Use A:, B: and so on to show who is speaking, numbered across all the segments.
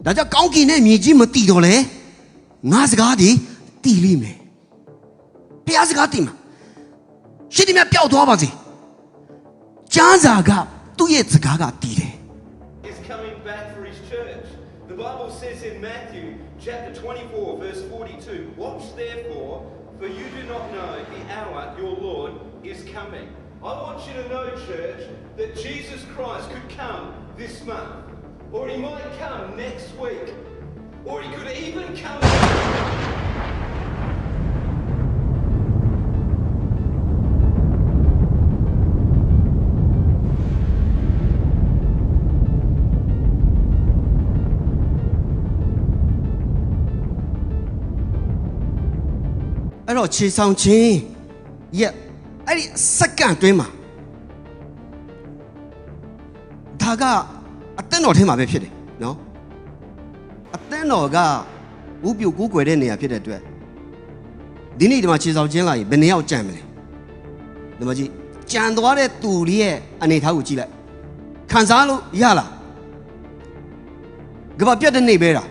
A: 大家讲起呢，面积没低到嘞，俺是家的地里面，别是家的嘛，心里面表多少子，讲啥个都也自家个地嘞。
B: is coming back for his church. The Bible says in Matthew chapter 24 verse 42, watch therefore, for you do not know the hour your Lord is coming. I want you to know, church, that Jesus Christ could come this month, or he might come next week, or he could even come.
A: အဲ့တော့ခြေဆောင်ချင်းရက်အဲ့ဒီစက္ကန့်တွင်းမှာဒါကအသင်းတော်ထဲမှာပဲဖြစ်တယ်နော်အသင်းတော်ကဥပြုကိုးကွယ်တဲ့နေရာဖြစ်တဲ့အတွက်ဒီနေ့ဒီမှာခြေဆောင်ချင်းလာရင်ဘယ်နှစ်ယောက်ကြံမလဲဒီမှာကြည့်ကြံသွားတဲ့သူလေးရဲ့အနေထားကိုကြည့်လိုက်ခံစားလို့ရလားကဘာပြတ်တဲ့နေပဲလား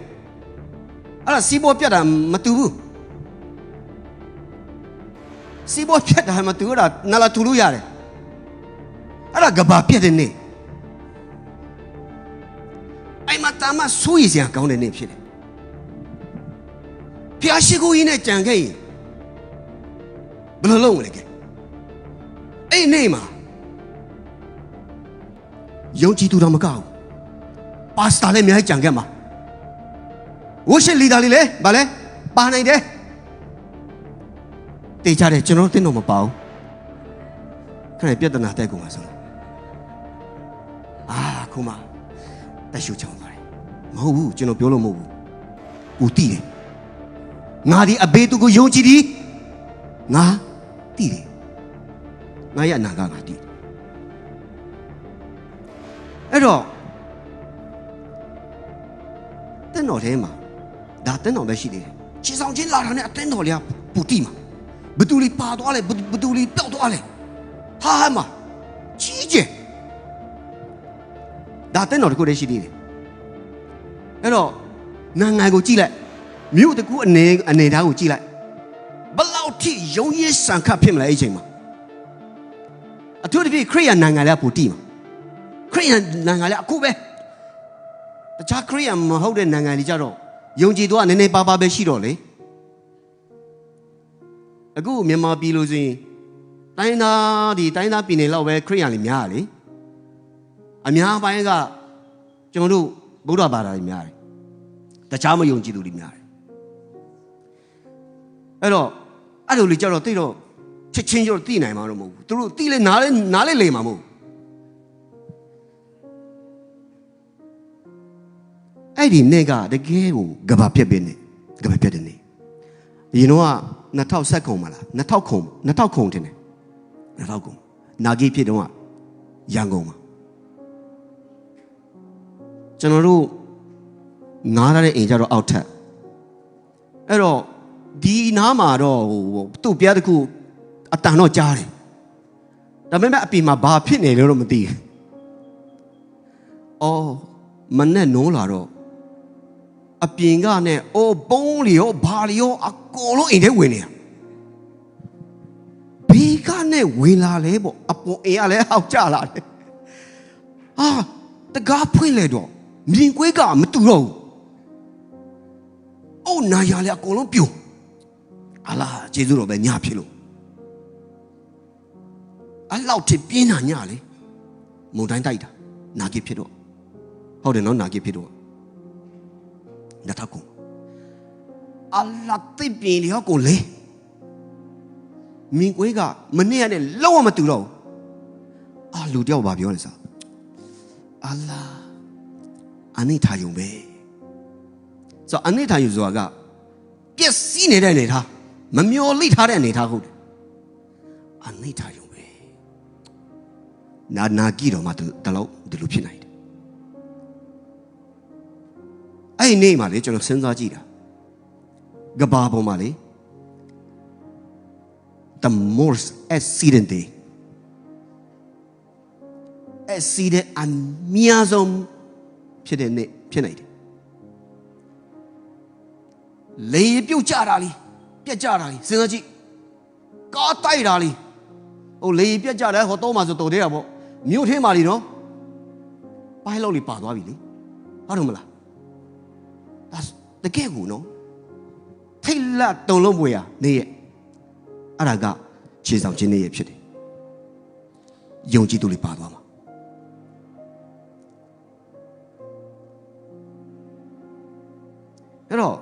A: အဲ့ဒါစီးပေါ်ပြတ်တာမတူဘူးစီဘောဖြတ်တာမှသူကနာလာထူလို့ရတယ်အဲ့ဒါကဘာပြက်တဲ့နေ့အဲ့မှာတာမဆိုးရစရာကောင်းတဲ့နေ့ဖြစ်တယ်ဖျားရှိခိုးရင်းနဲ့ကြံခဲ့ရင်ဘယ်လိုလုပ်မလဲကဲအဲ့နေ့မှာယုံကြည်သူတော်မကောက်ပါစတာလည်းအများကြီးကြံခဲ့မှာဝရှစ်လီဒါလေးလေဗာလဲပါနိုင်တယ်တေချာတယ်ကျွန်တော်တင်းတော့မပါဘူးခဏပြဿနာတက်ကုန်ပါဆိုခုမှတက်ရှုချောင်းသွားတယ်မဟုတ်ဘူးကျွန်တော်ပြောလို့မဟုတ်ဘူးကိုတီးတယ်ငါဒီအဘေးသူကိုယုံကြည်သည်ငါတီးတယ်ငါရနာကငါတီးတယ်အဲ့တော့တင်းတော်ထဲမှာဒါတင်းတော်ပဲရှိသေးတယ်ခြေဆောင်ချင်းလာတာနဲ့အတင်းတော်လေးပူတီးမှာဘသူလီပါသွားလဲဘသူလီပျောက်သွားလဲဟာမကြီးကျယ်ဒါတဲ့တော်တခုတည်းရှိသေးတယ်အဲ့တော့နိုင်ငံကိုကြည့်လိုက်မြို့တကူအနေသားကိုကြည့်လိုက်ဘလောက်ထိယုံရည်ဆန်ခတ်ဖြစ်မလဲအဲ့ချိန်မှာအထူးသဖြင့်ခရိယန်နိုင်ငံလည်းပူတီးမှာခရိယန်နိုင်ငံလည်းအခုပဲတခြားခရိယန်မဟုတ်တဲ့နိုင်ငံတွေကြတော့ယုံကြည်သူကနည်းနည်းပါးပါးပဲရှိတော့လေအခုမြန်မာပြည်လို့ဆိုရင်တိုင်းသားပြည်နယ်လောက်ပဲခရိယန်တွေများတယ်လေအများပိုင်းကကျွန်တော်တို့ဗုဒ္ဓဘာသာတွေများတယ်တခြားမယုံကြည်သူတွေများတယ်အဲ့လိုလေကြတော့သိတော့ချက်ချင်းကျတော့သိနိုင်မှာတော့မဟုတ်ဘူးသူတို့သိလဲနားလဲလေမှာမဟုတ်အဲ့ဒီနေ့ကတကယ်ကိုကဘာပြက်ပြက်နေကဘာပြက်တဲ့နေ့ဒီတော့2010ခုံမလား2000ခုံတင်တယ်2000ခုံနာဂိဖြစ်တော့ရန်ကုန်မှာကျွန်တော်တို့ငားရတဲ့အိမ်ကြတော့အောက်ထပ်အဲ့တော့ဒီနားမှာတော့သူ့ပြားတစ်ခုအတန်တော့ကြားတယ်ဒါပေမဲ့အပြင်မှာဘာဖြစ်နေလဲတော့မသိဘူးအော်မနဲ့နိုးလာတော့အပြင်ကနဲ့အိုးပုံးလျောဘာလျောအကုန်လုံးအိမ်ထဲဝင်နေတာဘေးကနဲ့ဝင်လာလဲပေါ့အပေါ်အိမ်ကလည်းဟောက်ကြလာတယ်တကားဖွင့်လေတော့မြင်ကွေးကမတူတော့ဘူးအိုးနာရလေအကုန်လုံးပြုံအလားကျေးဇူးတော်ပဲညဖြစ်လို့အလောက်ထိပြင်းတာညလေမုန်တိုင်းတိုက်တာနာဂိဖြစ်တော့ဟုတ်တယ်နော်နာဂိဖြစ်တော့2000အလာတိပင်လျောကိုလေမင်းကွေးကမနေ့ကနဲ့လုံးဝမတူတော့ဘူးလူတယောက်ဘာပြောလဲစားအလာအနေထားယုံပဲဆိုအနေထားယူဆိုတာကပြည့်စည်နေတဲ့အနေထားမမျော်လင့်ထားတဲ့အနေထားဟုတ်တယ်အနေထားယုံပဲနာကြည့်တော့မှတလို့ဒီလိုဖြစ်နိုင်တယ်အဲ့ဒီနေ့မှလေကျွန်တော်စဉ်းစားကြည့်တာကဘာပေါ်မှာလေ the most accident day accident အများဆုံးဖြစ်တဲ့နေ့ဖြစ်နေတယ် လေပြုတ်ကြတာလေပြက်ကြတာလေစဉ်းစားကြည့်ကားတိုက်တာလေဟိုလေပြက်ကြတယ်ဟောတော့မှဆိုတော်သေးတာပေါ့မြို့ထဲမှာလीနော်ပိုင်းလောက်လေးပါသွားပြီလေဟုတ်တယ်မလားဒါတကယ်ကိုနော်ထိတ်လန့်တုန်လုံးပွေရနေရဲ့အဲ့ဒါကခြေဆောင်ခြင်းနေရဲ့ဖြစ်တယ်ယုံကြည်သူလေးပါသွားမှာအဲ့တော့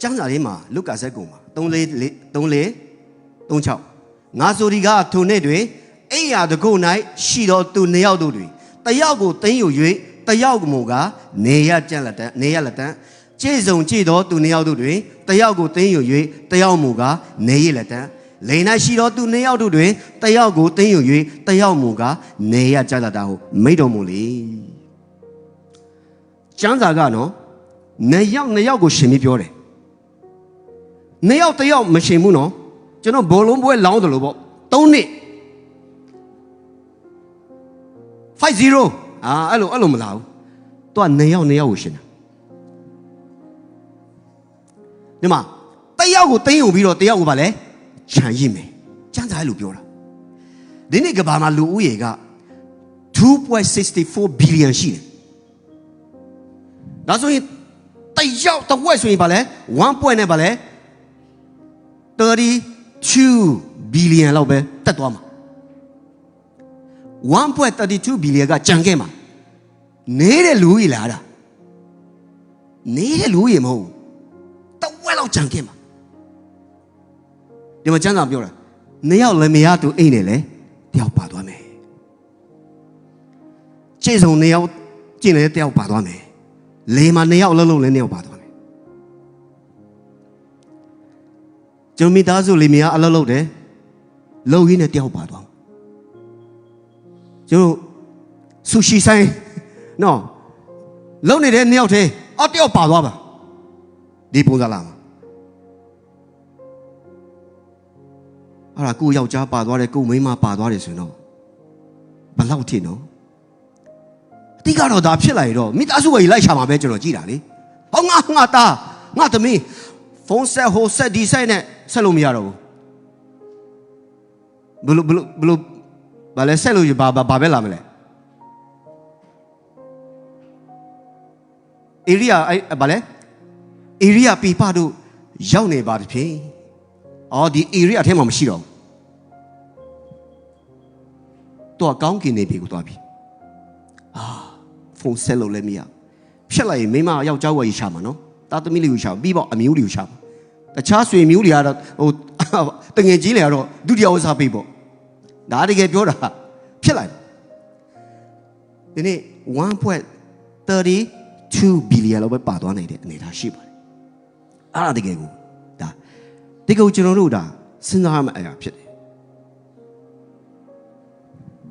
A: ကျမ်းစာလေးမှာလုကာဆက်ကုန်မှာ3:36ငါဆိုဒီကထိုနေ့တွင်အိယာတကုတ်၌ရှိသောသူနှစ်ယောက်တို့တွင်တယောက်ကိုသိမ်းယူ၍တယောက်ကိုကနေရကြလက်တန်းကျေစုံကြည့်သောသူနှစ်ယောက်တို့တွင်တယောက်ကိုသိမ်းယူ၍တယောက်ကနေရလက်တန်းလိန်၌ရှိသောသူနှစ်ယောက်တို့တွင်တယောက်ကိုသိမ်းယူ၍တယောက်နေရကြလက်တန်းဟုမိန့်တော်မူလေကျမ်းစာကနော်နှစ်ယောက်ကိုရှင်ပြီးပြောတယ်နှစ်ယောက်တယောက်မရှင်ဘူးနော်ကျွန်တော်ဘောလုံးပွဲလောင်းတယ်လို့ပေါ့3နှစ်50အဲ့လိုမလာဘူးသူကနှစ်ယောက်ကိုရှင်တာဒီမှာတယောက်ကိုသိမ်းယူပြီးတော့တယောက်ကိုဗာလဲခြံရည်မယ်ကျန်းစာအဲ့လိုပြောတာဒီနေ့ကဘာမှာလူဦးရေက 2.64 billion ရှိတယ်ဒါဆိုရင်တယောက်တစ်ဝက်ဆိုရင်ဗာလဲ1 point နဲ့ဗာလဲ32 billion လောက်ပဲတက်သွားမှာ1.32 billion ကကြံခဲ့မှာနေတဲ့လူကြီးလားနေတဲ့လူကြီးမဟုတ်တဝက်လောက်ကြံခဲ့မှာဒီမှာကျမ်းစာပြောတာနှစ်ယောက်လည်းမရသူအိမ်နဲ့လေတယောက်ပါသွားမယ်ခြေစုံနှစ်ယောက်ကျင့်လည်းတယောက်ပါသွားမယ်လေမှာနှစ်ယောက်လုံးလည်းနှစ်ယောက်ပါသွားမယ်ကျွန်တော်မိသားစုလေမရအလုပ်လုပ်တယ်လုံရင်းနဲ့တယောက်ပါသွားကျွန်တော်ဆူရှီဆိုင်နော်လုံနေတဲ့နှစ်ယောက်တည်းတယောက်ပါသွားပါဒီပုံစံလာမှာအဲ့ဒါကိုယောက်ျားပါသွားတယ်ကိုမိန်းမပါသွားတယ်ဆိုရင်တော့ဘယ်လောက်ထိနော်အတိကတော့ဒါဖြစ်လာရတော့မိသားစုကကြီးလိုက်ချမှာပဲကျွန်တော်ကြည်တာလေဟောငါသားငါသမီးဖုန်းဆက်ဟိုဆက်ဒီဆိုင်နဲ့ဆက်လို့မရတော့ဘူးဘလို့ဘာလဲဆက်လို့ဘာပဲလာမလဲအေရီးယာဘာလဲအေရီးယာပြပတို့ရောက်နေပါတဖြင့်ဒီအေရီးယာထဲမှာမရှိတော့ဘူးတော့ကောင်းကင်နေပြီကိုသွားပြီဖုန်းဆက်လို့လည်းမရဖြတ်လိုက်ရင်မိမယောက်ျားဝယ်ရရှာမှာနော်တာသမီးလေးကိုရှာပြီးပေါ့အမျိုးလေးကိုရှာမှာတခြားဆွေမျိုးတွေကတော့တငယ်ကြီးတွေကတော့ဒုတိယဝစားပေးပေါ့ဒါတကယ်ပြောတာဖြစ်လိုက်ဒီနေ့ 1.32 billion လောက်ပဲပါသွားနိုင်တဲ့အနေအထားရှိပါတယ်အဲ့ဒါတကယ်ကိုဒါတကယ်ကျွန်တော်တို့ဒါစဉ်းစားရမယ့်အရာဖြစ်တယ်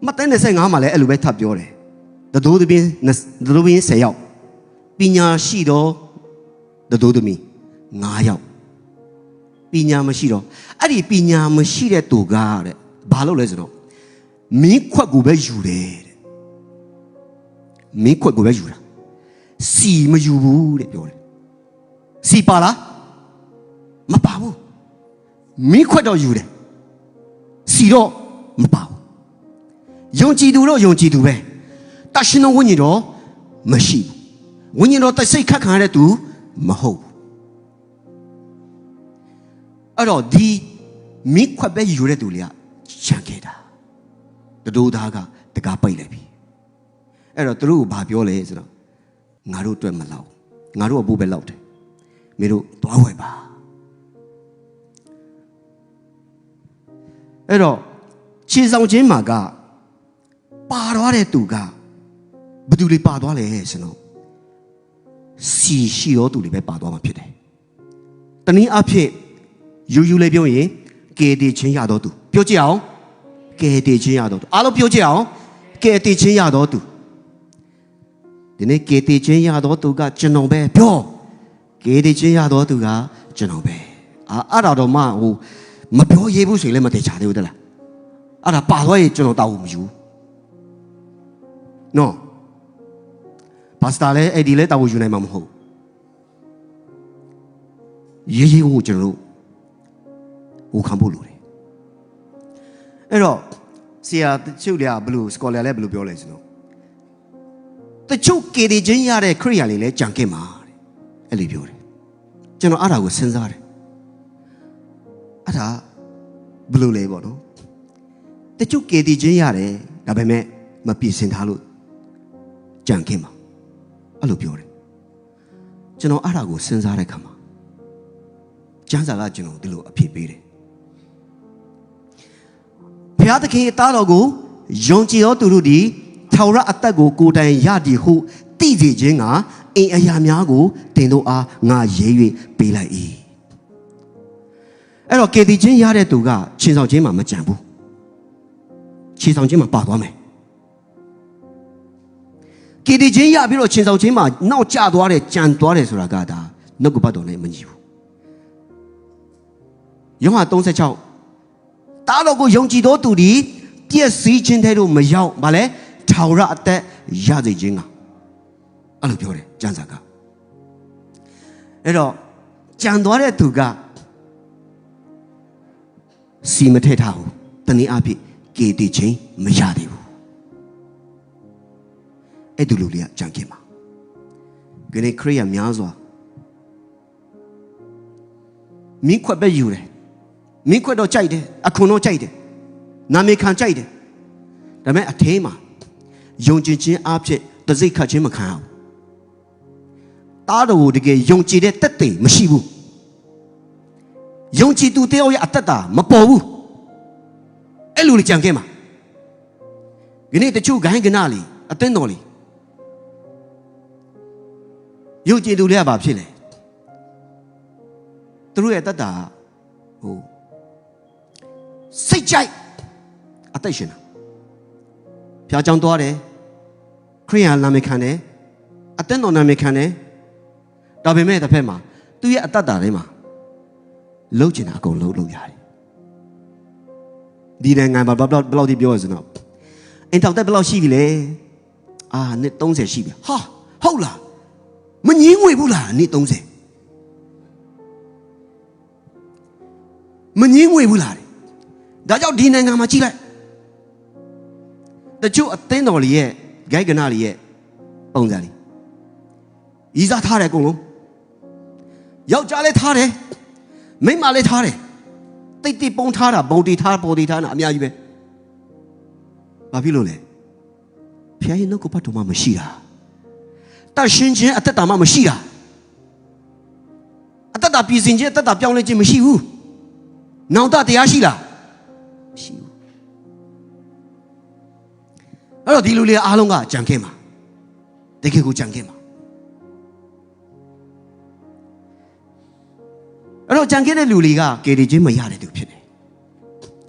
A: မတန်း25မှာလည်းအဲ့လိုပဲထပ်ပြောတယ်တတိုးသမီး10ယောက်ပညာရှိတော့တတိုးသမီး9ယောက်ပညာမရှိတော့အဲ့ဒီပညာမရှိတဲ့သူကတဲ့ဘာလို့လဲဆိုတော့မင်းခွက်ကိုပဲယူတယ်တဲ့မင်းခွက်ကိုပဲယူတာစီမယူဘူးတဲ့ပြောတယ်စီပါလားမပါဘူးမင်းခွက်တော့ယူတယ်စီတော့မပါဘူးယုံကြည်သူတော့ယုံကြည်သူပဲတရှင်တော်ဝိညာဉ်တော့မရှိဘူးဝိညာဉ်တော်တစိတ်ခတ်ခံရတဲ့သူမဟုတ်ဘူးအဲ့တော့ဒီမိခွက်ပဲယူတဲ့သူလေးကချန်ခဲ့တာတတိုးသားကတကားပိတ်လိုက်ပြီအဲ့တော့သူတို့ကဘာပြောလဲဆိုတော့ငါတို့အတွက်မလောက်ငါတို့အဖို့ပဲလောက်တယ်မင်းတို့သွားဝယ်ပါအဲ့တော့ခြေဆောင်ခြင်းမှာကပါသွားတဲ့သူကဘယ်သူတွေပါသွားလဲဆိုတော့စီရှိတော်သူတွေပဲပါသွားမှာဖြစ်တယ်တနည်းအားဖြင့်ယူလေးပြောရင်ကဲတည်ခြင်းရတော်သူပြောကြည့်အောင်ကဲတည်ခြင်းရတော်သူအားလုံးပြောကြည့်အောင်ကဲတည်ခြင်းရတော်သူဒီနေ့ကဲတည်ခြင်းရတော်သူကကျွန်တော်ပဲပြောကဲတည်ခြင်းရတော်သူကကျွန်တော်ပဲအဲ့ဒါတော့မှဟိုမပြောရဘူးဆိုရင်လည်းမတည်ချသေးဘူးတလားအဲ့ဒါပါသွားရင်ကျွန်တော်တောက်မယူနော်ပါစတာလည်းအဲ့ဒီလည်းတောက်ယူနိုင်မှာမဟုတ် ရေးကိုကျွန်တော်တို့ဟိုခံဖို့လိုတယ်အဲ့တော့ဆရာတချို့တွေကဘယ်လို scholar လဲဘယ်လိုပြောလဲဆိုတော့တချို့ကေဒီချင်းရတဲ့ခရိယာတွေလည်းကြံခဲ့မှာတဲ့အဲ့လိုပြောတယ်ကျွန်တော်အဲ့ဒါကိုစဉ်းစားတယ်အဲ့ဒါဘယ်လိုလဲပေါ့နော်တချို့ကေဒီချင်းရတယ်ဒါပေမဲ့မပြည့်စင်ထားလို့ကြံခဲ့မှာအဲ့လိုပြောတယ်ကျွန်တော်အဲ့ဒါကိုစဉ်းစားတဲ့ခါမှာကျမ်းစာကကျွန်တော်ဒီလိုအဖြစ်ပေးတယ်ဘုရားသခင်ရဲ့သားတော်ကိုယုံကြည်သောသူတို့သည်ထာဝရအသက်ကိုကိုယ်တိုင်ရသည်ဟုသိစေခြင်းကအိမ်အရာများကိုတင်တို့အားငါရေး၍ပေးလိုက်၏အဲ့တော့ကေတီချင်းရတဲ့သူကချင်းဆောင်ချင်းမှာမကြံဘူးချင်းဆောင်ချင်းမှာပါသွားမယ်ကေတီချင်းရပြီးတော့ချင်းဆောင်ချင်းမှာနောက်ကျသွားတယ်ကြံသွားတယ်ဆိုတာကဒါနှုတ်ကပတ်တော်နဲ့မညီဘူးယောဟန်36တားတော်ကိုယုံကြည်သောသူသည်ပြည့်စည်ခြင်းတဲ့တို့မရောက်ဗါလဲထာဝရအသက်ရစေခြင်းကအဲ့လိုပြောတယ်ကျမ်းစာကအဲ့တော့ကြံသွားတဲ့သူကစီမထည့်ထားဘူးတနည်းအားဖြင့်ကေတီချင်းမရသေးဘူးအဲ့ဒီလူလေးကကြံခဲ့မှာခရစ်ခရိယာများစွာမိခွက်ပဲယူတယ်မိခွက်တော့ကြိုက်တယ်အခွန်တော့ကြိုက်တယ်နာမည်ခံကြိုက်တယ်ဒါပေမဲ့အထဲမှာယုံကြည်ခြင်းအဖြစ်တစိတ်ခတ်ခြင်းမခံအောင်တားတော်ကိုတကယ်ယုံကြည်တဲ့တက်တည်မရှိဘူးယုံကြည်သူတယောက်ရဲ့အသက်တာမပေါ်ဘူးအဲ့လိုလေကြံခဲ့မှာဒီနေ့တချို့ဂိုင်းကနာလီအတင်းတော်လီယုံကြည်သူတွေကဘာဖြစ်လဲသူတို့ရဲ့အသက်တာဟိုစိတ်ကြိုက်အသက်ရှင်တာဖျားကြောင်သွားတယ်ခရိယာနာမည်ခံတယ်အတင်းတော်နာမည်ခံတယ်ဒါပေမဲ့တစ်ဖက်မှာသူရဲ့အသက်တာထဲမှာလှုပ်ချင်တာအကုန်လှုပ်ရတယ်ဒီနိုင်ငံမှာဘယ်လောက်ထိပြောရစနော်အင်တောက်တက်ဘယ်လောက်ရှိပြီလဲနှစ်30ရှိပြီဟာဟုတ်လားမငင်းငွေဘူးလားနှစ်30မငင်းငွေဘူးလားဒါကြောင့်ဒီနိုင်ငံမှာကြည့်လိုက်တချို့အသင်းတော်လေးရဲ့ဂိုက်ကနာလေးရဲ့ပုံစံလေးဤစားထားတယ်အကုန်လုံးယောက်ျားလည်းထားတယ်မိန်းမလည်းထားတယ်တိတ်တိတ်ပုံထားတာပုံတီထားပေါ်တီထားတာအများကြီးပဲဘာဖြစ်လို့လဲဖျားရင်နှုတ်ကပတ်တော်မှမရှိတာတတ်ရှင်းခြင်းအသက်တာမှမရှိတာအသက်တာပြည်စင်ခြင်းအသက်တာပြောင်းလဲခြင်းမရှိဘူးနောင်တတရားရှိလားမရှိဘူးအဲ့တော့ဒီလူတွေအားလုံးကကြံခဲ့မှာတကယ်ကိုကြံခဲ့မှာအဲ့တော့ကြံခဲ့တဲ့လူတွေကကယ်တင်ခြင်းမရတဲ့သူဖြစ်တယ်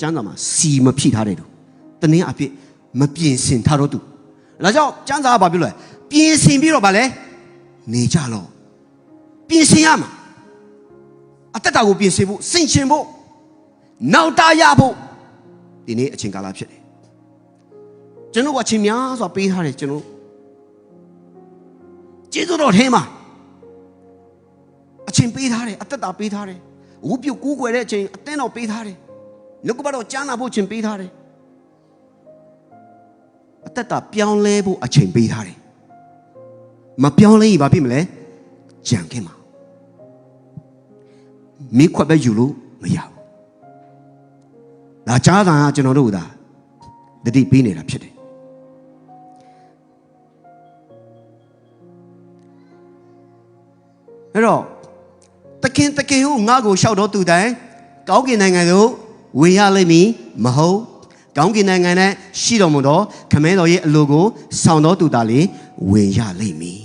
A: ကျမ်းစာမှာစီမဖြည့်ထားတဲ့သူတနည်းအားဖြင့်မပြင်ဆင်ထားတော့သူဒါကြောင့်ကျမ်းစာကဘာပြောလဲပြင်ဆင်ပြီးတော့ဗာလဲနေကြလောပြင်ဆင်ရမှာအသက်တာကိုပြင်ဆင်ဖို့စင်ရှင်ဖို့နောက်တရဖို့ဒီနေ့အချိန်ကာလဖြစ်တယ်ကျွန်တော်ကအချိန်များစွာပေးထားတယ်ကျွန်တော်ကျေးဇူးတော်ထဲမှာအချိန်ပေးထားတယ်အသက်တာပေးထားတယ်ဝုပြုတ်ကူးကွယ်တဲ့အချိန်အသင်းတော်ပေးထားတယ်နှုတ်ကပတ်တော်ကြားနာဖို့အချိန်ပေးထားတယ်အသက်တာပြောင်းလဲဖို့အချိန်ပေးထားတယ်မပြောင်းလဲရင်ဘာဖြစ်မလဲကြံခဲ့မှာမိခွက်ပဲယူလို့မရဘူးဒါကြားတာကကျွန်တော်တို့ကတတိပေးနေတာဖြစ်တယ်အဲ့တော့တခင်ဟိုငါ့ကိုရှောက်တော့သူတိုင်ကောင်းကင်နိုင်ငံသို့ဝင်ရလိမ့်မည်မဟုတ်ကောင်းကင်နိုင်ငံနဲ့ရှိတော်မူသောခမည်းတော်ရဲ့အလိုကိုဆောင်တော်သူသားလေဝင်ရလိမ့်မည်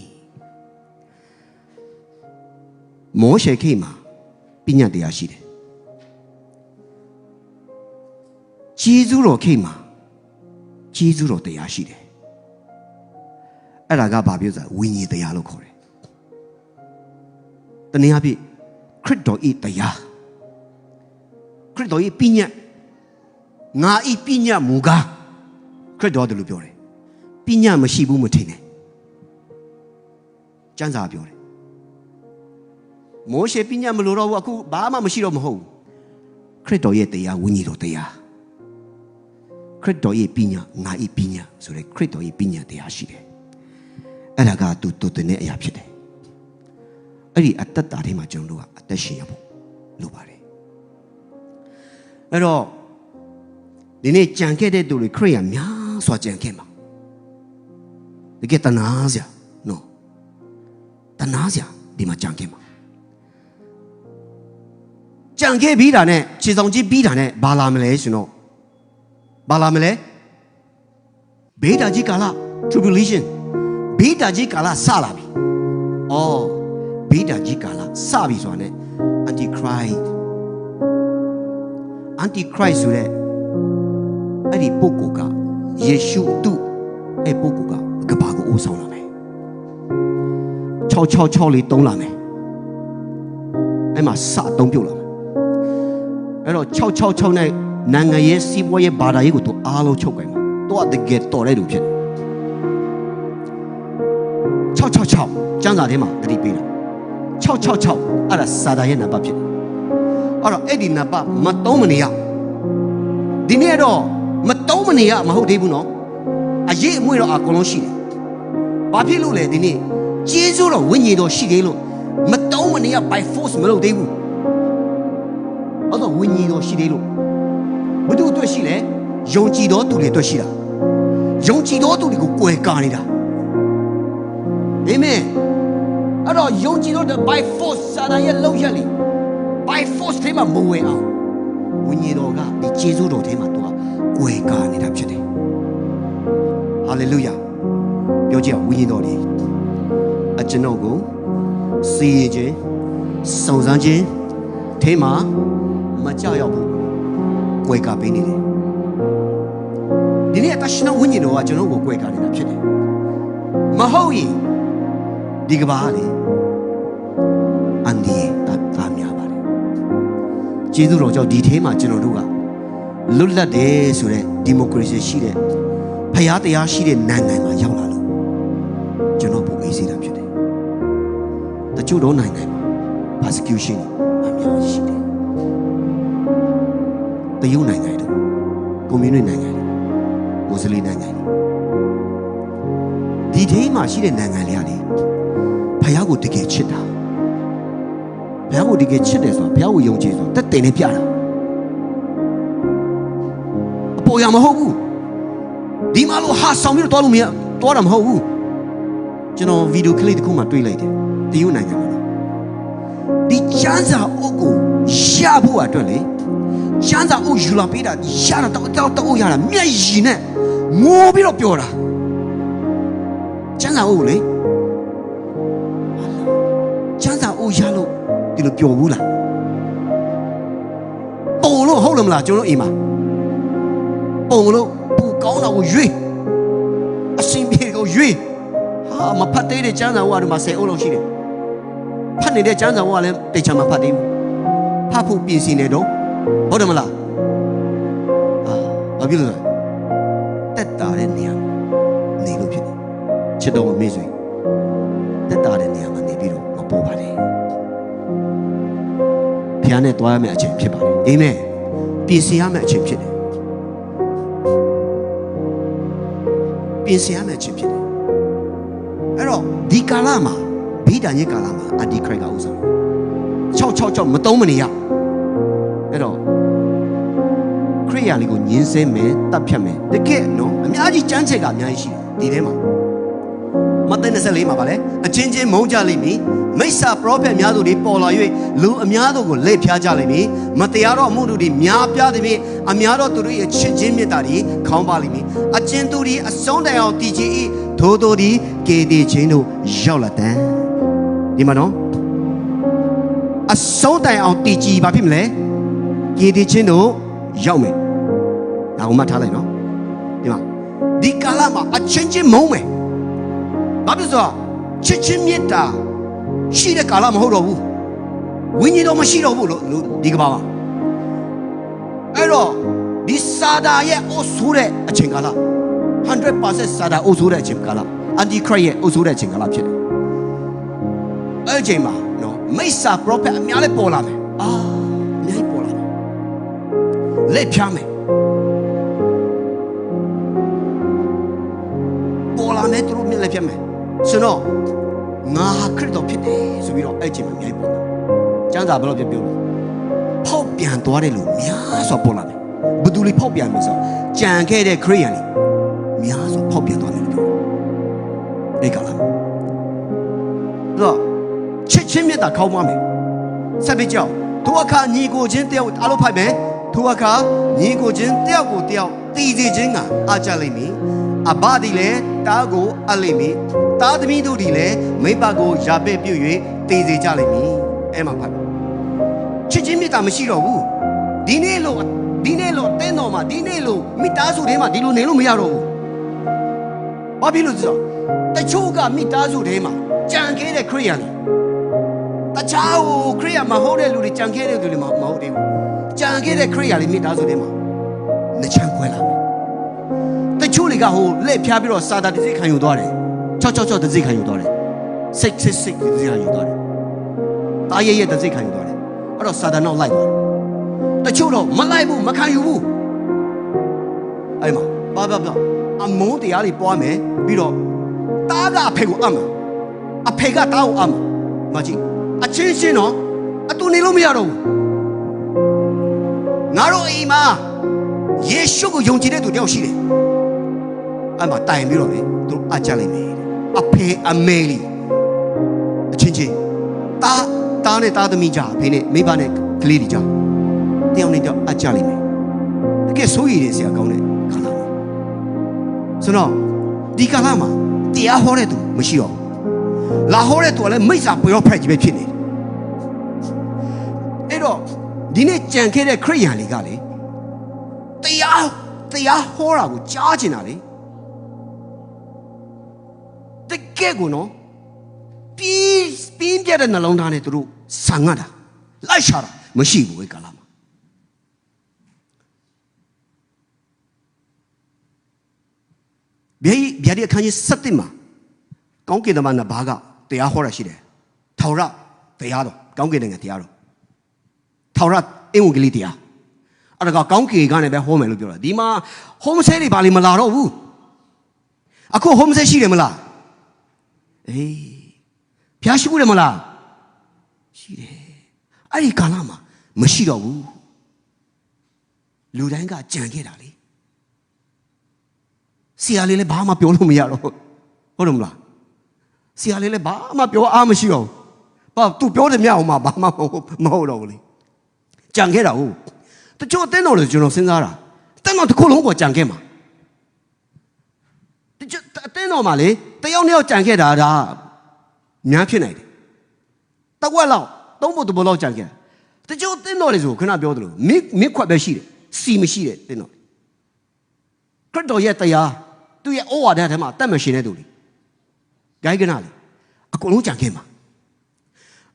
A: မောရှေခေတ်မှာပညတ်တရားရှိတယ်ဂျေဇုတော်ခေတ်မှာဂျေဇုတော်တရားရှိတယ်အဲ့ဒါကဘာပြောစဝိညာဉ်တရားလို့ခေါ်တယ်တနည်းအားဖြင့်ခရစ်တော်ဤတရားခရစ်တော်ဤပညတ်ငါဤပညတ်မူကားခရစ်တော်တယ်လို့ပြောတယ်ပညတ်မရှိဘူးမထင်နဲ့ကျမ်းစာပြောတယ် မောရှေပညာမလို့တော့ဘူးအခုဘာမှမရှိတော့မဟုတ်ခရစ်တော်ရဲ့တရားဝိညာဉ်တော်တရားခရစ်တော်ရဲ့ပညာငါ၏ပညာဆိုတဲ့ခရစ်တော်ရဲ့ပညာတရားရှိတယ်အဲ့ဒါကသူတို့တဲ့အရာဖြစ်တယ်အဲ့ဒီအတ္တတာထဲမှာကျွန်တော်တို့ကအသက်ရှင်ရဖို့လိုပါတယ်အဲ့တော့ဒီနေ့ကြံခဲ့တဲ့သူတွေခရစ်ယာန်များစွာကြံခဲ့မှာတကယ်တနာစရာနော်တနာစရာဒီမှာကြံခဲ့မှာကြံခဲ့ပြီးတာနဲ့ခြေဆောင်ကြီးပြီးတာနဲ့ဘာလာမလဲဆိုတော့ဘာလာမလဲဘေးတာကြီးကာလ tribulation ဘေးတာကြီးကာလစလာပြီအော်ဘေးတာကြီးကာလစပြီဆိုတာနဲ့ antichrist ဆိုတဲ့အဲ့ဒီပုဂ္ဂိုလ်ကယေရှုသူ့အဲ့ပုဂ္ဂိုလ်ကကဘာကိုအိုးဆောင်လာမယ်666လေးတုံးလာမယ်အဲ့မှာစတုံးပြုတ်လာမယ်အဲ့တော့666နဲ့နိုင်ငံရေးစီးပွားရေးဘာသာရေးကိုသူအားလုံးချုပ်ကိုင်မှာသူကတကယ်တော်တဲ့လူဖြစ်တယ်666ကျမ်းစာထဲမှာတတိပေးတာ666အဲ့ဒါစာသားရဲ့နံပါတ်ဖြစ်တယ်အဲ့တော့အဲ့ဒီနံပါတ်မတုံးမနေရဒီနေ့တော့မတုံးမနေရမဟုတ်သေးဘူးနော်အရေးအမွေတော့အကုန်လုံးရှိတယ်ဘာဖြစ်လို့လဲဒီနေ့ကျေးဇူးတော်ဝိညာဉ်တော်ရှိသေးလို့မတုံးမနေရ by force မလုပ်သေးဘူးအဲ့တော့ဝိညာဉ်တော်ရှိသေးလို့ဘုသူ့အတွက်ရှိလဲယုံကြည်တော်သူတွေအတွက်ရှိတာယုံကြည်တော်သူတွေကိုကွယ်ကာနေတာအာမင်အဲ့တော့ယုံကြည်တော် by force စာတန်ရဲ့လောက်ရက်လေ by force ထဲမှာမဝင်အောင်ဝိညာဉ်တော်ကဒီကျေးဇူးတော်ထဲမှာသူကကွယ်ကာနေတာဖြစ်တယ်ဟာလေလုယာပြောကြည့်အောင်ဝိညာဉ်တော်ဒီအကျွန်ုပ်ကိုစီရင်ခြင်းစုံစမ်းခြင်းထဲမှာမကြောက်ရောက်ဘူးကွယ်ကာပေးနေတယ်ဒီနေ့အတရှင်တော်ဝိညာဉ်တော်ကကျွန်တော်ကိုကွယ်ကာနေတာဖြစ်တယ်မဟုတ်ရင်ဒီကဘာလေအန်ဒီတာများပါတယ်ကျေးဇူးတော်ကြောင့်ဒီထဲမှာကျွန်တော်တို့ကလွတ်လပ်တယ်ဆိုတဲ့ဒီမိုကရေစီရှိတဲ့ဖျားတရားရှိတဲ့နိုင်ငံမှာရောက်လာလို့ကျွန်တော်ပုံအေးစေတာဖြစ်တယ်တချို့တော့နိုင်ငံမှာ persecution အများကြီးရှိတယ်တရုတ်နိုင်ငံတို့ကွန်မြူနစ်နိုင်ငံတွေမွတ်စလင်နိုင်ငံတွေဒီထဲမှာရှိတဲ့နိုင်ငံတွေကလေဖျားကိုတကယ်ချစ်တာဖျားကိုတကယ်ချစ်တယ်ဆိုတာဖျားကိုယုံကြည်ဆိုတာတက်တင်နေပြတာအပေါ်ရမဟုတ်ဘူးဒီမှာလို့ဟာဆောင်ပြီးတော့လို့မရတော့တာမဟုတ်ဘူးကျွန်တော်ဗီဒီယိုကလစ်တစ်ခုမှတွေ့လိုက်တယ်တရုတ်နိုင်ငံမှာဒီချမ်းသာအုပ်ကိုရဖို့အတွက်လေချမ်းသာအုပ်ယူလာပေးတာရတာတော့ရတာမျက်ရည်နဲ့ငိုပြီးတော့ပြောတာချမ်းသာအုပ်လေချမ်းသာအုပ်ရလို့ဒီလိုပြောဘူးလားပုံလို့ဟုတ်လို့မလားကျွန်တော်အိမ်မှာပုံလို့ပူကောင်းတာကိုရွေးအရှင်ပြေကိုရွေးဟာမဖတ်သေးတဲ့ချမ်းသာဝါတို့မှာ10အုပ်လောက်ရှိတယ်ဖတ်နေတဲ့ချမ်းသာဝါလည်းတိတ်ချမ်းမဖတ်သေးဘူးဖတ်ဖို့ပြင်ဆင်နေတော့ဟုတ်တယ်မလားဘာဖြစ်လို့လဲတက်တာတဲ့နေရာနေလို့ဖြစ်တယ်ချစ်တော်မမေ့ဆွေတက်တာတဲ့နေရာမှာနေပြီးတော့မပေါ်ပါနဲ့ဖျားနဲ့တွားရမယ့်အချိန်ဖြစ်ပါတယ်အာမင်ပြင်ဆင်ရမယ့်အချိန်ဖြစ်တယ်ပြင်ဆင်ရမယ့်အချိန်ဖြစ်တယ်အဲ့တော့ဒီကာလမှာဘိဒာညစ်ကာလမှာအဒီခရစ်ကဥစား666မတုံးမနေရအဲ့တော့ခရိယာလေးကိုညင်းစဲမယ်တပ်ဖြတ်မယ်တကယ်နော်အများကြီးကြမ်းချက်က အများကြီးရှိတယ်ဒီထဲမှာမဿဲ24မှာပါလေအချင်းချင်းမုန်းကြလိမ့်မည်မိစ္ဆာပရောဖက်များတို့တွေပေါ်လာ၍လူအများတို့ကိုလက်ဖြားကြလိမ့်မည်မတရားသောအမှုတို့တွေများပြားသည်ဖြင့်အများသောသူတို့ရဲ့ချစ်ချင်းမြတ်တာတွေခေါင်းပါလိမ့်မည်အကျဉ်သူတွေအဆုံးတိုင်အောင်တည်ခြင်း၏ထိုတို့သည်ကေတည်ခြင်းတို့ရောက်လာတဲ့ဒီမှာနော်အဆုံးတိုင်အောင်တည်ကြည်ဘာဖြစ်မလဲကေတည်ခြင်းတို့ရောက်မယ်ဒါကိုမှတ်ထားလိုက်နော်ဒီမှာဒီကာလမှာအချင်းချင်းမုန်းမယ်ဘာဖြစ်လို့ချစ်ချင်းမြတ်တာရှိတဲ့ကာလမဟုတ်တော့ဘူးဝိညာဉ်တော်မရှိတော့ဘူးလို့ဒီကဘာမှာအဲ့တော့ဒီစာဒါရဲ့အိုးဆိုးတဲ့အချိန်ကာလ 100% စာဒါအိုးဆိုးတဲ့အချိန်ကာလအန်တီခရစ်ရဲ့အိုးဆိုးတဲ့အချိန်ကာလဖြစ်တယ်အဲ့အချိန်မှာနော် မိစ္ဆာ prophet အများလည်းပေါ်လာမယ်အများကြီးပေါ်လာမယ်လက်ဖြားမယ်ပေါ်လာမယ်သူတို့မျက်လက်ဖြားမယ်ဆိုတော့ငါခရစ်တော်ဖြစ်တယ်ဆိုပြီးတော့အဲ့ချိန်မှာအများကြီးပေါ်လာကျမ်းစာဘယ်လိုပြောလို့ဖောက်ပြန်သွားတယ်လို့များစွာပေါ်လာတယ်ဘယ်သူလေးဖောက်ပြန်ပြီဆိုကြံခဲ့တဲ့ခရိယန်လေးများစွာဖောက်ပြန်သွားတယ်လို့ပြောအဲ့ကလားတော့ချစ်ချင်းမြတ်တာခေါင်းမမယ်ဆက်ပြီးကြောက်သူအခါညီကိုချင်းတယောက်အားလုံးဖိုက်မယ်သူအခါညီကိုချင်းတယောက်ကိုတယောက်တည်စီခြင်းကအားကြလိမ့်မည်အဘသည်လည်းတားကိုအလိမ့်မည်တားသမီးတို့သည်လည်းမိဘကိုယာပည့်ပြုတ်၍တည်စီကြလိမ့်မည်အဲ့မှာဖိုက်ချစ်ချင်းမြတ်တာမရှိတော့ဘူးဒီနေ့လို့တင်းတော်မှာဒီနေ့လို့မိသားစုထဲမှာဒီလိုနေလို့မရတော့ဘူးဘာဖြစ်လို့ဆိုတော့တချို့ကမိသားစုထဲမှာကြံခဲ့တဲ့ခရိယန်တခြားခရိယန်မဟုတ်တဲ့လူတွေကြံခဲ့တဲ့လူတွေမဟုတ်သေးဘူးကြံခဲ့တဲ့ခရိယန်လေးမိသားစုထဲမှာနှချမ်းခွဲလာမယ်တချို့တွေကလက်ဖြားပြီးတော့စာတာတစ်စိတ်ခံယူသွားတယ်6တစ်စိတ်ခံယူသွားတယ်စိတ်တစ်စိတ်ခံယူသွားတယ်တားရဲ့တစ်စိတ်ခံယူသွားတယ်အဲ့တော့စာတာနောက်လိုက်သွားတယ်တချို့တော့မလိုက်ဘူးမခံယူဘူးအဲ့မှာဘာအမုန်းတရားတွေပွားမယ်ပြီးတော့တားကအဖေကိုအမ်းအဖေကတားကိုအမ်းမကြည့်အချင်းချင်းတော့အတူနေလို့မရတော့ဘူးငါတို့အိမ်မှာယေရှုကိုယုံကြည်တဲ့သူတယောက်ရှိတယ်အဲ့မှာတိုင်ပြီးတော့လေသူတို့အကြလိုက်မယ်အဖေအမေလီအချင်းချင်းတားနဲ့တားသမီးကြအဖေနဲ့မိဘနဲ့ကလေးတွေကြတယောက်နဲ့တယောက်အကြလိုက်မယ်တကယ်ဆိုးရည်ဆရာကောင်းတဲ့ခါလာဆိုတော့ဒီကာလမှာတရားဟောတဲ့သူမရှိတော့လာဟောတဲ့သူကလည်းမိစ္ဆာပွေရောဖက်ကြီးပဲဖြစ်နေတယ်အဲ့တော့ဒီနေ့ကြံခဲ့တဲ့ခရိယန်လေးကလေတရားဟောတာကိုကြားချင်တာလေတကယ်ကိုနော်ပြင်းပြတဲ့နှလုံးသားနဲ့သူတို့ဆံငတ်တာလိုက်ရှာတာမရှိဘူးအဲ့ကာလမှာဗျာဒီအခန်းကြီး7မှာကောင်းကင်တမန်နှစ်ပါးကတရားဟောတာရှိတယ်ထာဝရတရားတော်ကောင်းကင်နိုင်ငံတရားတော်ထာဝရအင်္ဂုလိတရားအဲ့ဒါကကောင်းကင်ကနေပဲဟောမယ်လို့ပြောတာဒီမှာဟိုမဆဲတွေဘာလို့မလာတော့ဘူးအခုဟိုမဆဲရှိတယ်မလားအေးဖျားရှိဘူးတယ်မလားရှိတယ်အဲ့ဒီကာလမှာမရှိတော့ဘူးလူတိုင်းကကြံခဲ့တာလေဆရာလေးလည်းဘာမှပြောလို့မရတော့ဟုတ်တယ်မလားဆရာလေးလည်းဘာမှပြောအားမရှိတော့ဘာသူပြောတယ်မြအောင်မှဘာမှမဟုတ်တော့ဘူးလေကြံခဲ့တာဟုတ်တချို့အတင်းတော်လို့ကျွန်တော်စဉ်းစားတာအတင်းတော်တစ်ခုလုံးကိုကြံခဲ့မှာတချို့အတင်းတော်မှာလေတယောက်နှစ်ယောက်ကြံခဲ့တာဒါများဖြစ်နိုင်တယ်တကွက်လောက်သုံးဖို့တဘောလောက်ကြံခဲ့တချို့အတင်းတော်လေဆိုခဏပြောသလိုမစ်ခွက်ပဲရှိတယ်စီမရှိတယ်တင်းတော်ခရစ်တော်ရဲ့တရားသူရဲ့ဩဝါဒထဲမှာတတ်မရှင်တဲ့သူလေဂိုင်းကနာလေအကုန်လုံးကြံခဲ့မှာ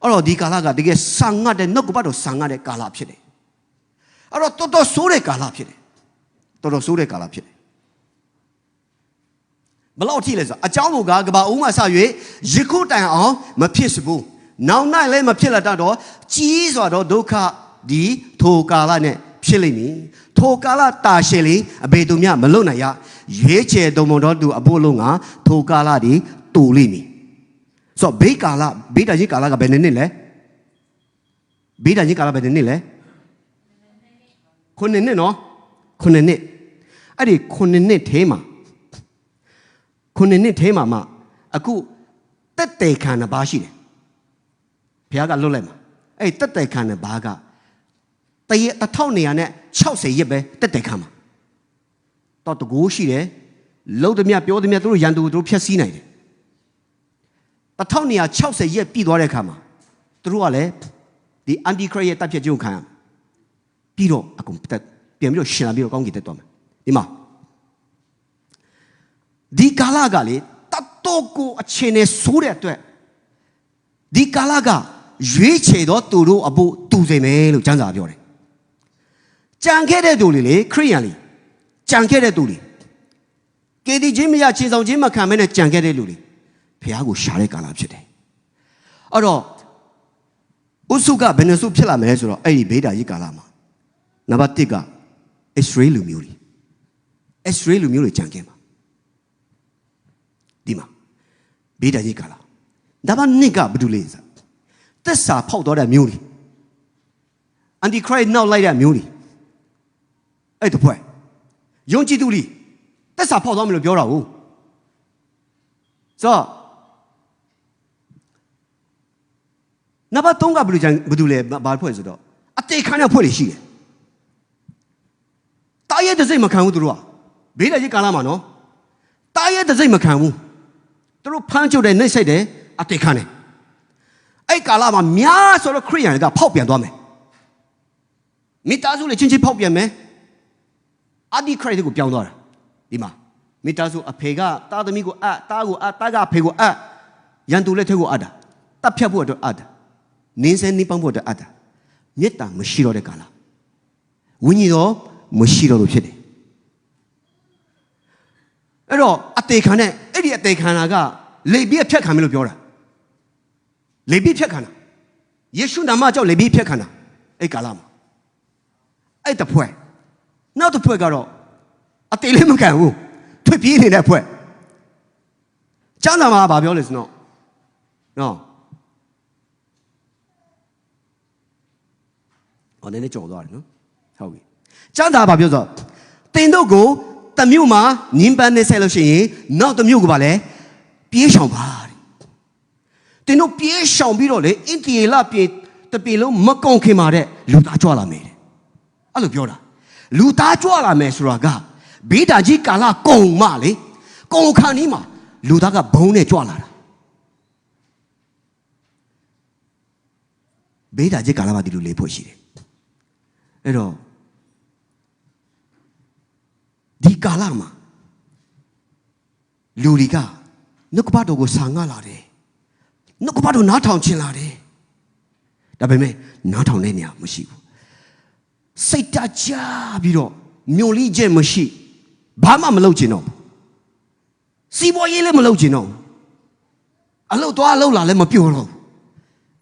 A: အဲ့တော့ဒီကာလကတကယ်ဆံငတ်တဲ့နှုတ်ကပတ်တော်ဆံငတ်တဲ့ကာလဖြစ်တယ်အဲ့တော့တော်တော်ဆိုးတဲ့ကာလဖြစ်တယ်တော်တော်ဆိုးတဲ့ကာလဖြစ်တယ်ဘယ်လောက်ထိလဲဆိုအကြောင်းမူကားကဘာဦးမှဆ၍ယခုတိုင်အောင်မဖြစ်စဘူးနောက်၌လည်းမဖြစ်လာတော့ကြီးစွာသောဒုက္ခဒီထိုကာလနဲ့ဖြစ်လိမ့်မည်ထိုကာလတာရှည်လေအဘေသူမြမလွတ်နိုင်ရရွေးချယ်တော်မူသောသူအဖို့လုံးကထိုကာလဒီတူလိမ့်မည်ဆိုတော့ဘေးတန်ကြီးကာလကဘယ်နှစ်လဲဘေးတန်ကြီးကာလဘယ်နှစ်လဲ9နှစ်နော်9နှစ်အဲ့ဒီ9နှစ်ထဲမှာမှအခုတက်တေခံနှစ်ပါးရှိတယ်ဘုရားကလွတ်လိုက်မှာအဲ့တက်တေခံနှစ်ပါးက1960ရက်ပဲတက်တေခံမှာတော့တကူရှိတယ်လုံးသမျှပြောသမျှသူတို့ရန်သူတို့ဖျက်ဆီးနိုင်တယ်1960ရက်ပြည့်သွားတဲ့အခါမှာသူတို့ကလည်းဒီအန်တီခရစ်ရဲ့တပ်ဖြတ်ခြင်းကိုခံရပြီးတော့အကုန်ပြန်ပြီးတော့ရှင်လာပြီးတော့ကောင်းကင်တက်သွားမယ်ဒီမှာဒီကာလကလေတတော်ကိုအချင်းနဲ့ဆိုးတဲ့အတွက်ဒီကာလကရွေးချယ်တော့သူတို့အဖို့တူစေမယ်လို့ကျမ်းစာပြောတယ်ကြံခဲ့တဲ့သူတွေလေခရိယန်လေကြံခဲ့တဲ့သူတွေကေတီချင်းမရချင်းဆောင်ချင်းမခံမဲနဲ့ကြံခဲ့တဲ့လူတွေဘုရားကိုရှာတဲ့ကာလဖြစ်တယ်အဲ့တော့ ဥစုကဘယ်နှစုဖြစ်လာမလဲဆိုတော့အဲ့ဒီဗေဒာကြီးကာလမှာနံပါတ်1က Israel လူမျိုးတွေ Israel လူမျိုးတွေကြံခဲ့မှာဒီမှာဗေဒာကြီးကာလနံပါတ်2ကဘာတူလဲဆိုသစ္စာဖောက်တော်တဲ့မျိုးတွေ Antichrist နောက်လိုက်တဲ့မျိုးတွေအဲ့တပွဲယုံကြည်သူတွေသစ္စာဖောက်သွားမယ်လို့ပြောတာဟုတ်ဆိုနံပါတ်3ကဘာတူလဲဘာဖွဲ့ဆိုတော့အတေခံတဲ့ဖွဲ့တွေရှိတယ်တားရဲ့တစ်စိတ်မခံဘူးသူတို့ကဘေးတဲ့ကြီးကာလမှာနော်တားရဲ့တစ်စိတ်မခံဘူးသူတို့ဖမ်းချုပ်တယ်နှိပ်စက်တယ်အတေခံတယ်အဲ့ကာလမှာများဆိုတော့ခရိယန်ကဖောက်ပြန်သွားမယ်မိသားစုလည်းချင်းချင်းဖောက်ပြန်မယ်အာဒီခရစ်ကိုပြောင်းသွားတာဒီမှာမိသားစုအဖေကတာသမီးကိုတားကိုတားကအဖေကိုရန်သူလက်ထက်ကိုတာတပ်ဖြတ်ဖို့အတွက်တာနင်းစဲနေပေါင်းဖို့အတွက်တာမေတ္တာမရှိတော့တဲ့ကာလဝိညာဉ်တော်မရှိတော့လို့ဖြစ်တယ်အဲ့တော့အသေးခံတဲ့အဲ့ဒီအသေးခံတာကလေပြည့်ဖြတ်ခံမယ်လို့ပြောတာလေပြည့်ဖြတ်ခံတာယေရှုနာမကြောင့်လေပြည့်ဖြတ်ခံတာအဲ့ကာလမှာအဲ့တဖွဲ့နောက်တစ်ဖွဲ့ကတော့အသေးလေးမခံဘူးထွက်ပြေးနေတဲ့ဖွဲ့ကျမ်းစာမှာဗာပြောလဲဆိုတော့နော်ဟောနည်းနည်းကြော်သွားတယ်နော်ဟုတ်ပြီကျမ်းစာဗာပြောဆိုတင်တို့ကိုတမျိုးမှာညင်ပန်းနေဆက်လို့ရှိရင်နောက်တမျိုးကိုဗာလဲပြေးရှောင်ပါတဲ့တင်တို့ပြေးရှောင်ပြီးတော့လေအင်တီလာပြေတပြေလုံးမကုန်ခင်ပါတဲ့လူသားကြွလာမယ်တဲ့အဲ့လိုပြောတာလူသားကြွလာမယ်ဆိုတာကဘေးတာကြီးကာလကုံမလေကုံခါနီးမှာလူသားကဘုံနဲ့ကြွလာတာဘေးတာကြီးကာလမှာဒီလိုလေဖို့ရှိတယ်အဲ့တော့ဒီကာလမှာလူတွေကနှုတ်ကပတ်တော်ကိုဆာငတ်လာတယ်နှုတ်ကပတ်တော်နားထောင်ချင်လာတယ်ဒါပေမဲ့နားထောင်တဲ့နေရာမရှိဘူးစိတ်တကြပြီးတော့မျောလင့်ချက်မရှိဘာမှမလုပ်ချင်တော့စီးပွားရေးလည်းမလုပ်ချင်တော့အလုပ်သွားအလုပ်လာလည်းမပြောတော့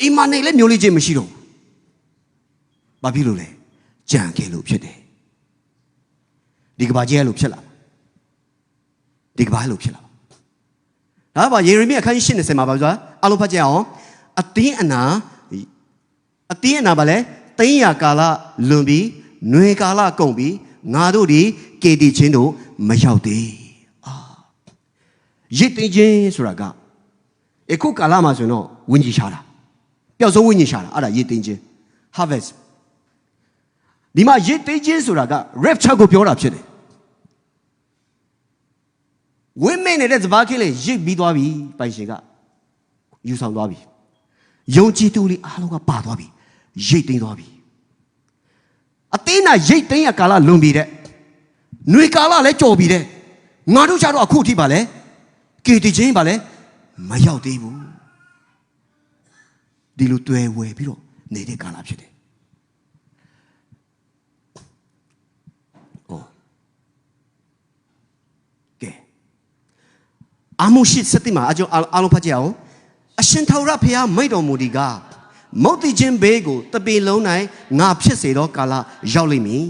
A: အိမ်မနေလည်းမျောလင့်ချက်မရှိတော့ဘာဖြစ်လို့လဲကြံခဲ့လို့ဖြစ်တယ်ဒီကဘာကြီးလို့ဖြစ်လာဒီကဘာလို့ဖြစ်လာဒါပါယေရမိအခန်းကြီး80မှာပါဆိုအလုံးဖတ်ကြအောင်အတင်းအနာပါလဲတင်းရကာလလွန်ပြီးຫນွေကာလကုန်ပြီးငါတို့ဒီကေတီချင်းတို့မရောက်သေးရစ်တင်းချင်းဆိုတာကအခုကာလမှာဆိုတော့ဝင်းကြီးရှာတာပျောက်ဆုံးဝင်းကြီးရှာတာအဲ့ဒါရစ်တင်းချင်း harvest ဒီမှာရစ်တင်းချင်းဆိုတာက rapture ကိုပြောတာဖြစ်တယ်ဝင်းမင်းနေတဲ့စပါးခင်းလေးရစ်ပြီးသွားပြီပိုင်ရှင်ကယူဆောင်သွားပြီယုံကြည်သူတွေအားလုံးကပါသွားပြီရိတ်သိမ်းသွားပြီအသေးနာရိတ်သိမ်းရကာလလွန်ပြီတဲ့ຫນွေကာလလည်းကြော်ပြီတဲ့ငါတို့ကြတော့အခုထိပါလဲကေတီချင်းပါလဲမရောက်သေးဘူးဒီလိုတွေ့ဝယ်ပြီးတော့နေတဲ့ကာလဖြစ်တယ်ကဲအာမုရှိစတိမှာအကြောင်းအားလုံးဖတ်ကြအောင်အရှင်ထာဝရဘုရားမိန့်တော်မူဒီကမုတ်တိချင်းဘေးကိုတပေလုံး၌ငါဖြစ်စေသောကာလရောက်လိမ့်မည်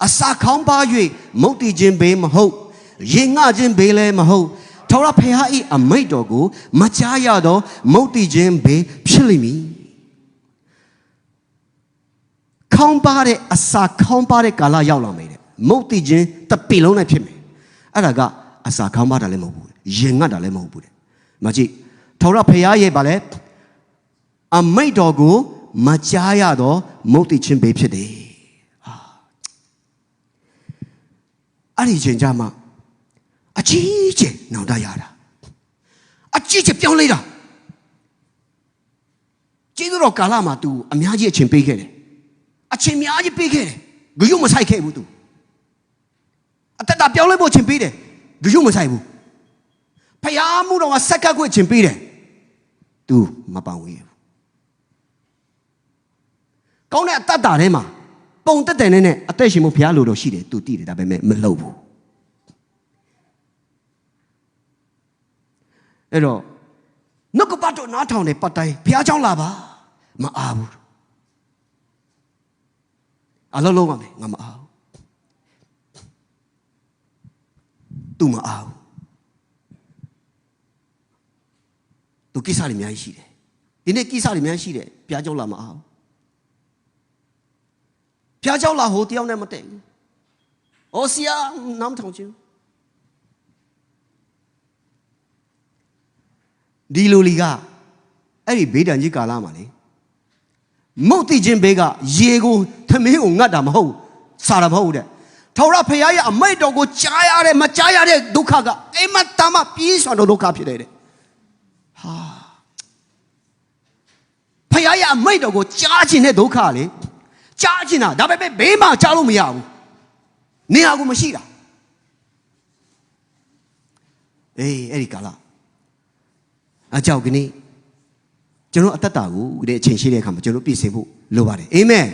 A: အစာခေါင်းပါ၍မုတ်တိချင်းဘေးမဟုတ်ရေငှချင်းဘေးလည်းမဟုတ်ထာဝရဘုရား၏အမိန့်တော်ကိုမကြားရသောမုတ်တိချင်းဘေးဖြစ်လိမ့်မည်ခေါင်းပါတဲ့အစာခေါင်းပါတဲ့ကာလရောက်လာမယ်တဲ့မုတ်တိချင်းတပေလုံး၌ဖြစ်မယ်အဲ့ဒါကအစာခေါင်းပါတာလည်းမဟုတ်ဘူးရေငှတာလည်းမဟုတ်ဘူးတဲ့မကြည့်ထာဝရဘုရားရဲ့ဗာလဲအမိန့်တော်ကိုမကြားရတော့မုတ်တိချင်းဘေးဖြစ်တယ်အဲ့ဒီချိန်ကြမှာအကြီးကျယ်နောင်တရတာအကြီးကျယ်ပြောင်းလဲတာကျေးဇူးတော်ကာလမှာ तू အများကြီးအချိန်ပေးခဲ့တယ်အချိန်အများကြီးပေးခဲ့တယ်ဂရုမစိုက်ခဲ့ဘူး तू အသက်တာပြောင်းလဲဖို့အချိန်ပေးတယ်ဂရုမစိုက်ဘူးဖယားမှုတော်ကစက္ကပ်ခွင့်အချိန်ပေးတယ် तू မပန်ဝေးဘူးကောင်းတဲ့အတ္တထဲမှာပုံတက်တယ်နဲ့အသက်ရှင်မှုဘုရားလိုတော့ရှိတယ် तू တည်တယ်ဒါပေမဲ့မလုပ်ဘူးအဲ့တော့နှုတ်ကပတ်တော်နားထောင်တဲ့ပတ်တိုင်းဘုရားကြောင့်လာပါမအားဘူး အလုံးလုံးပါမယ်ငါမအားသူမအားသူကိစ္စတွေအများကြီးရှိတယ်ဒီနေ့ကိစ္စတွေအများကြီးရှိတယ်ဘုရားကျောင်းလာမအားဘုရားကျောင်းလာဟိုတယောက်နဲ့မတည့်ဘူးဩဆရာနားမထောင်ချင်ဒီလိုလီကအဲ့ဒီဘေးဒဏ်ကြီးကာလမှာလေမုတ်တိချင်းဘေးကရေကိုသမင်းကိုငတ်တာမဟုတ်စားတာမဟုတ်တဲ့ထာဝရဘုရားရဲ့အမိန့်တော်ကိုကြားရတဲ့မကြားရတဲ့ဒုက္ခကအိမ်မတမ်းမပြေးစွာဒုက္ခဖြစ်တယ်တဲ့ဟာဘုရားရဲ့အမိန့်တော်ကိုကြားခြင်းတဲ့ဒုက္ခလေကြားခြင်းတာဒါပေမဲ့ဘေးမှာကြားလို့မရဘူးနေရာကိုမရှိတာအေးအဲ့ဒီကာလအကြောက်ကနေ့ကျွန်တော်အသက်တာကိုဒီအချိန်ရှိတဲ့အခါမှာကျွန်တော်ပြည့်စုံဖို့လိုပါတယ်အာမင်